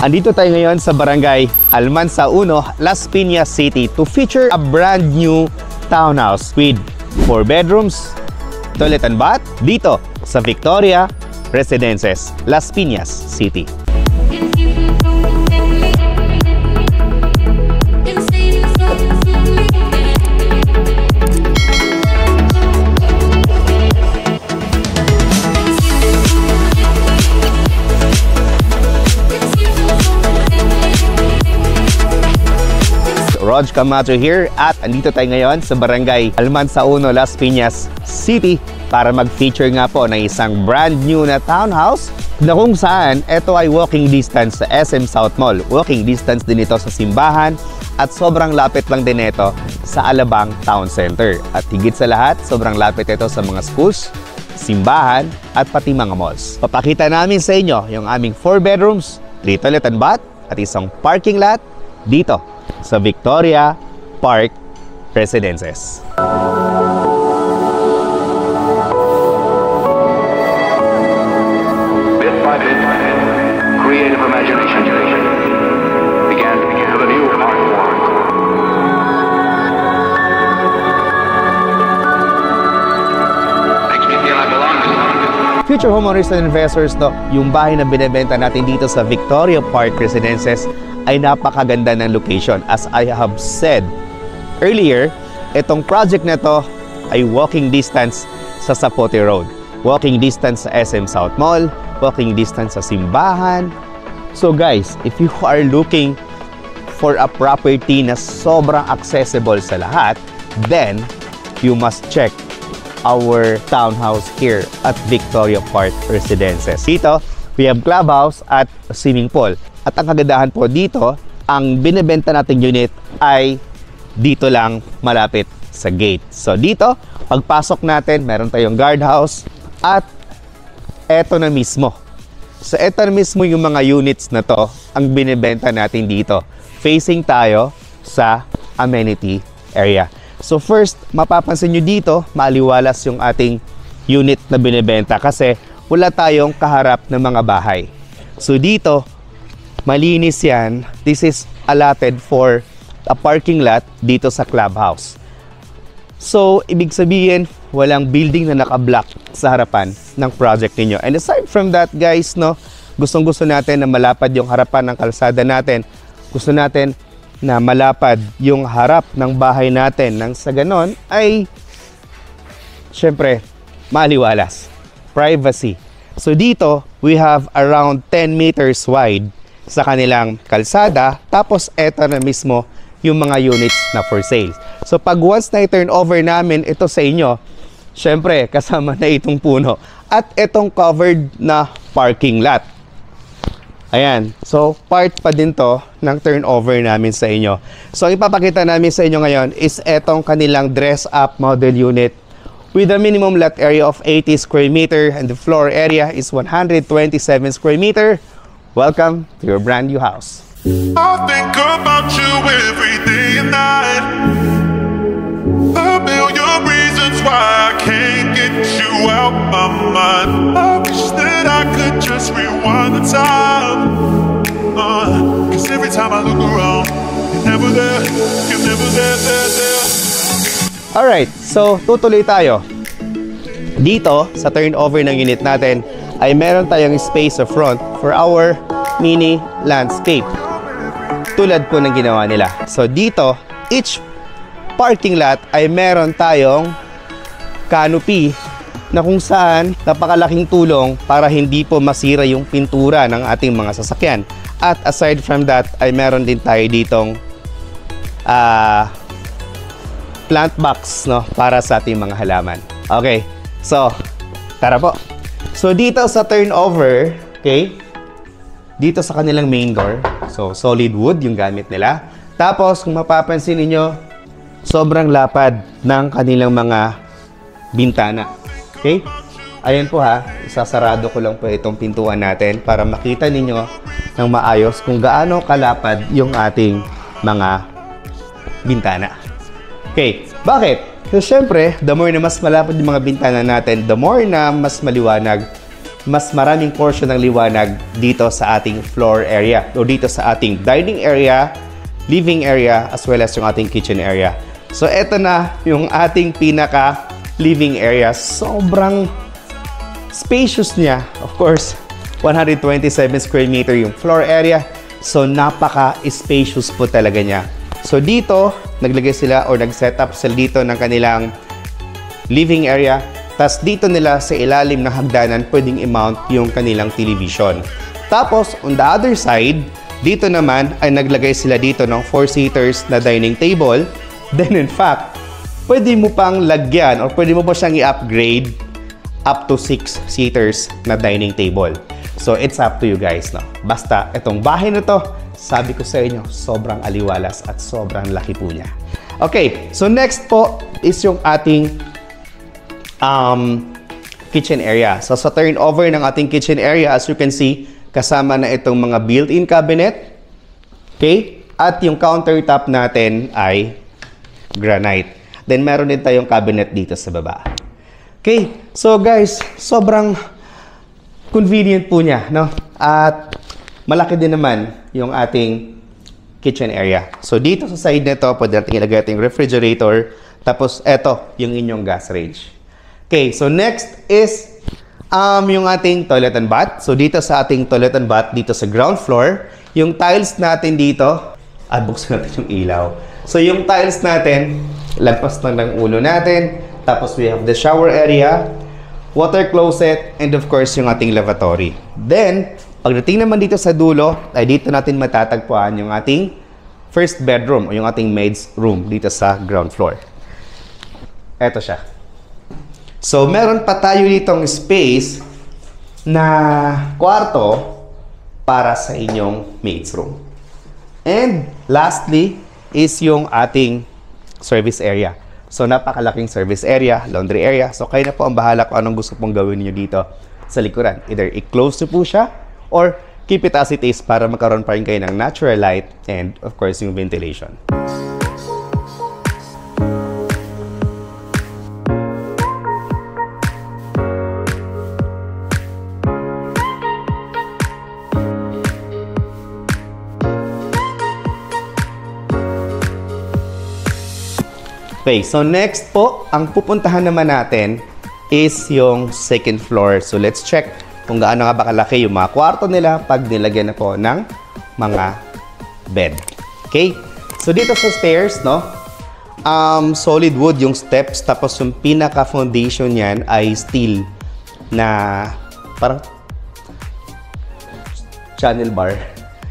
Andito tayo ngayon sa Barangay Almansa 1, Las Piñas City to feature a brand new townhouse with 4 bedrooms, toilet and bath dito sa Victoria Residences, Las Piñas City. Rog Camacho here at andito tayo ngayon sa Barangay Almansa 1, Las Piñas City para mag-feature nga po ng isang brand new na townhouse na kung saan ito ay walking distance sa SM South Mall. Walking distance din ito sa simbahan at sobrang lapit lang din ito sa Alabang Town Center. At higit sa lahat, sobrang lapit ito sa mga schools, simbahan at pati mga malls. Papakita namin sa inyo yung aming 4 bedrooms, 3 toilet and bath at isang parking lot dito sa Victoria Park Residences. Bit by bit, creative imagination began to have a new art form. Makes me feel I belong to something. Future homeowners and investors, no, yung bahay na binebenta natin dito sa Victoria Park Residences ay napakaganda ng location. As I have said earlier, itong project na to ay walking distance sa Zapote Road, walking distance sa SM South Mall, walking distance sa simbahan. So guys, if you are looking for a property na sobrang accessible sa lahat, then you must check our townhouse here at Victoria Park Residences. Dito, we have clubhouse at swimming pool. At ang kagandahan po dito, ang binebenta nating unit ay dito lang malapit sa gate. So dito, pagpasok natin, meron tayong guardhouse at eto na mismo. So eto na mismo yung mga units na to, ang binebenta natin dito. Facing tayo sa amenity area. So first, mapapansin nyo dito, maliwalas yung ating unit na binebenta kasi wala tayong kaharap ng mga bahay. So dito, malinis yan. This is allotted for a parking lot dito sa clubhouse. So, ibig sabihin, walang building na naka-block sa harapan ng project ninyo. And aside from that, guys, no, gustong-gusto natin na malapad yung harapan ng kalsada natin. Gusto natin na malapad yung harap ng bahay natin. Nang sa ganon ay, syempre, maliwalas. Privacy. So, dito, we have around 10 meters wide sa kanilang kalsada, tapos eto na mismo yung mga units na for sale. So pag once na i-turn over namin ito sa inyo, syempre kasama na itong puno at itong covered na parking lot. Ayan, so part pa din to ng turnover namin sa inyo. So ang ipapakita namin sa inyo ngayon is etong kanilang dress-up model unit with a minimum lot area of 80 square meter and the floor area is 127 square meter. Welcome to your brand new house. I think about you every day and night. A million reasons why I can't get you out my mind. I wish that I could just rewind the time. 'Cause every time I look around, you're never there, you're never there. Alright, so tutuloy tayo. Dito, sa turnover ng unit natin, ay meron tayong space sa front for our mini landscape. Tulad po ng ginawa nila. So dito, each parking lot ay meron tayong canopy na kung saan napakalaking tulong para hindi po masira yung pintura ng ating mga sasakyan. At aside from that, ay meron din tayo ditong plant box, no, para sa ating mga halaman. Okay, so tara po. So dito sa turnover, okay, dito sa kanilang main door, so solid wood yung gamit nila. Tapos kung mapapansin niyo, sobrang lapad ng kanilang mga bintana. Okay? Ayan po ha, isasarado ko lang po itong pintuan natin para makita ninyo ng maayos kung gaano kalapad yung ating mga bintana. Okay, bakit? Kasi syempre, the more na mas malapad yung mga bintana natin, the more na mas maliwanag mas maraming portion ng liwanag dito sa ating floor area o dito sa ating dining area, living area, as well as yung ating kitchen area. So, eto na yung ating pinaka living area. Sobrang spacious niya. Of course, 127 square meter yung floor area. So, napaka-spacious po talaga niya. So, dito, naglagay sila or nag-set up sila dito ng kanilang living area. Tapos dito nila sa ilalim ng hagdanan pwedeng i-mount yung kanilang television. Tapos on the other side, dito naman ay naglagay sila dito ng 4-seaters na dining table. Then in fact, pwede mo pang lagyan or pwede mo pa siyang i-upgrade up to 6-seaters na dining table. So it's up to you guys, no? Basta itong bahay na to, sabi ko sa inyo, sobrang aliwalas at sobrang laki po niya. Okay, so next po is yung ating kitchen area. So, sa turnover ng ating kitchen area, as you can see, kasama na itong mga built-in cabinet. Okay? At yung countertop natin ay granite. Then, meron din tayong cabinet dito sa baba. Okay? So, guys, sobrang convenient po niya, no? At malaki din naman yung ating kitchen area. So, dito sa side nito, pwede natin ilagay ating refrigerator. Tapos, eto, yung inyong gas range. Okay, so next is yung ating toilet and bath. So dito sa ating toilet and bath, dito sa ground floor, yung tiles natin dito, buksan natin yung ilaw. So yung tiles natin, lagpas lang ng ulo natin. Tapos we have the shower area, water closet, and of course yung ating lavatory. Then, pagdating naman dito sa dulo, ay dito natin matatagpuan yung ating first bedroom o yung ating maid's room dito sa ground floor. Eto siya. So, meron pa tayo ditong space na kwarto para sa inyong maid's room. And lastly is yung ating service area. So, napakalaking service area, laundry area. So, kayo na po ang bahala kung anong gusto pong gawin niyo dito sa likuran. Either i-close nyo po siya or keep it as it is para magkaroon pa rin kayo ng natural light and of course yung ventilation. Okay, so next po, ang pupuntahan naman natin is yung second floor. So let's check kung gaano nga ba kalaki yung mga kwarto nila pag nilagyan na po ng mga bed. Okay? So dito sa stairs, no? Solid wood yung steps, tapos yung pinaka-foundation niyan ay steel na parang channel bar.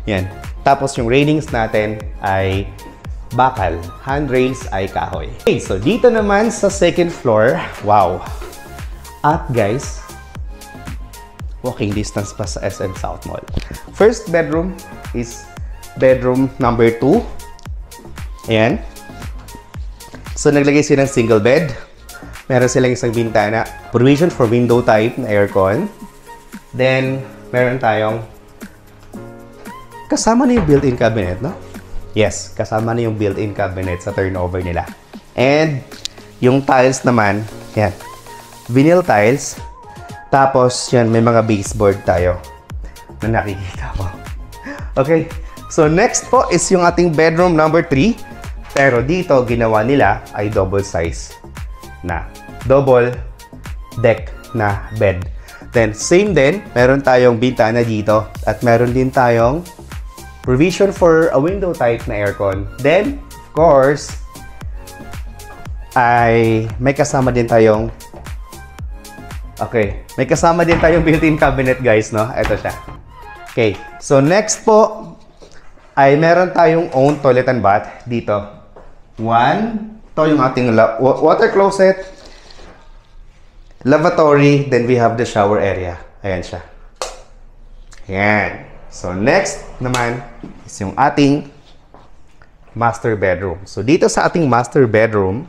Yan. Tapos yung railings natin ay bakal. Handrails ay kahoy. Okay, so dito naman sa second floor, wow. At guys, walking distance pa sa SM South Mall. First bedroom is bedroom number 2. Ayan. So naglagay sila ng single bed. Meron silang isang bintana. Provision for window type na aircon. Then, meron tayong kasama na yung built-in cabinet, no? Yes, kasama na yung built-in cabinet sa turnover nila. And yung tiles naman, yan. Vinyl tiles. Tapos, yan, may mga baseboard tayo na nakikita mo. Okay. So, next po is yung ating bedroom number 3. Pero dito, ginawa nila ay double size na. Double deck na bed. Then, same din, meron tayong bintana dito. At meron din tayong provision for a window type na aircon. Then, of course, ay may kasama din tayong may kasama din tayong built-in cabinet, guys, no? Ito siya. Okay. So, next po ay meron tayong own toilet and bath dito. Ito yung ating water closet, lavatory, then we have the shower area. Ayan siya. Ayan. So, next naman is yung ating master bedroom. So, dito sa ating master bedroom,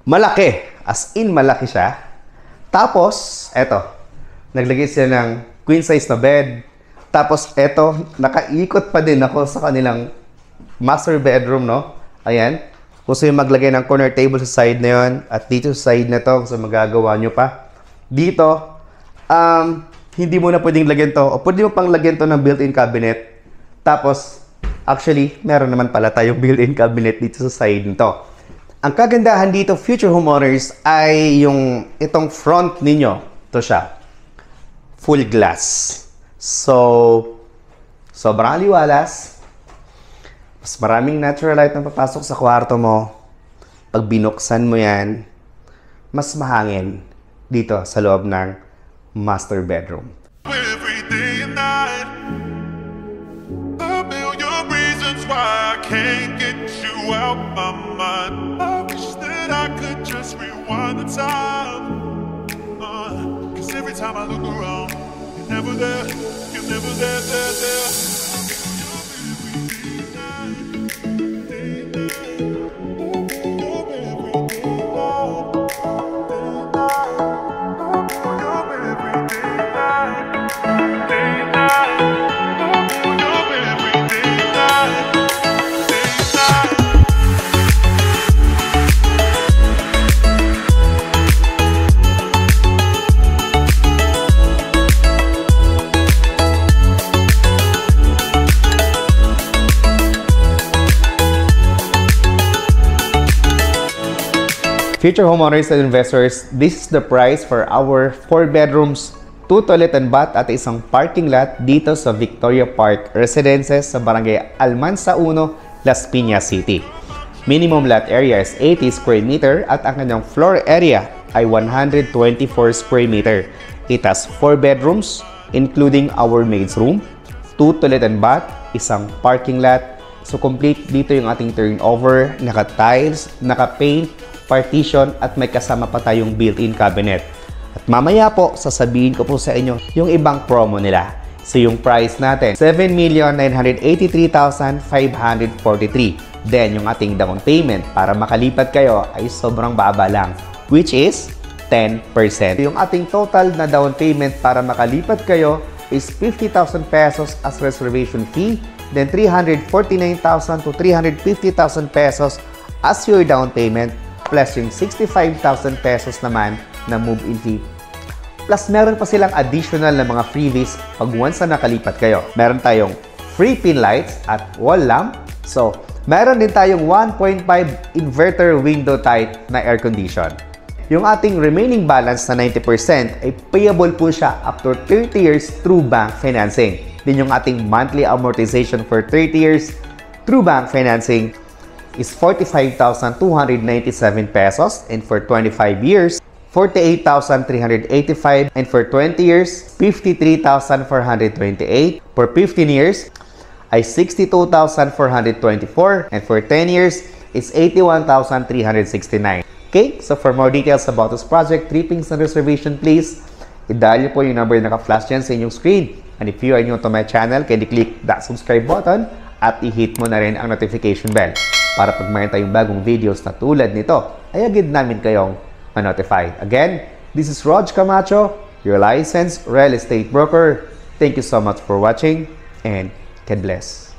malaki. As in, malaki siya. Tapos, eto, naglagay sila ng queen size na bed. Tapos, eto, nakaikot pa din ako sa kanilang master bedroom, no? Ayan. Gusto yung maglagay ng corner table sa side na yun. At dito sa side na to, gusto magagawa nyo pa. Dito, hindi mo na pwedeng lagyan to, o pwede mo pang lagyan to ng built-in cabinet. Tapos, actually, meron naman pala tayong built-in cabinet dito sa side nito. Ang kagandahan dito, future homeowners, ay yung itong front ninyo. Ito siya. Full glass. So, sobrang liwalas. Mas maraming natural light na papasok sa kwarto mo. Pag binuksan mo yan, mas mahangin dito sa loob ng master bedroom. Every day and night, a million reasons why I can't get you out my mind. I wish that I could just rewind the time. 'Cause every time I look around, you're never there, you're never there, there. Future homeowners and investors, this is the price for our 4 bedrooms, 2 toilet and bath at isang parking lot dito sa Victoria Park Residences sa Barangay Almansa 1, Las Piñas City. Minimum lot area is 80 square meter at ang kanyang floor area ay 124 square meter. It has 4 bedrooms, including our maid's room, 2 toilet and bath, isang parking lot. So complete dito yung ating turnover, naka-tiles, naka-paint, partition at may kasama pa tayong built-in cabinet. At mamaya po, sasabihin ko po sa inyo yung ibang promo nila. So yung price natin, 7,983,543. Then yung ating down payment para makalipat kayo ay sobrang baba lang, which is 10%. Yung ating total na down payment para makalipat kayo is 50,000 pesos as reservation fee, then 349,000 to 350,000 pesos as your down payment, plus yung 65,000 pesos naman na move-in fee. Plus, meron pa silang additional na mga freebies pag once na nakalipat kayo. Meron tayong free pin lights at wall lamp. So, meron din tayong 1.5 inverter window type na air condition. Yung ating remaining balance na 90% ay payable po siya up to 30 years through bank financing. Din yung ating monthly amortization for 30 years through bank financing is 45,297 pesos, and for 25 years, 48,385, and for 20 years, 53,428. For 15 years, ay 62,424, and for 10 years, is 81,369. Okay, so for more details about this project, trippings and reservation, please i-dial niyo po yung number na naka-flash dyan sa inyong screen. And if you are new to my channel, can you click that subscribe button at i-hit mo na rin ang notification bell para pag mayroon tayong bagong videos na tulad nito, ay agad namin kayong ma-notify. Again, this is Rog Camacho, your licensed real estate broker. Thank you so much for watching and God bless.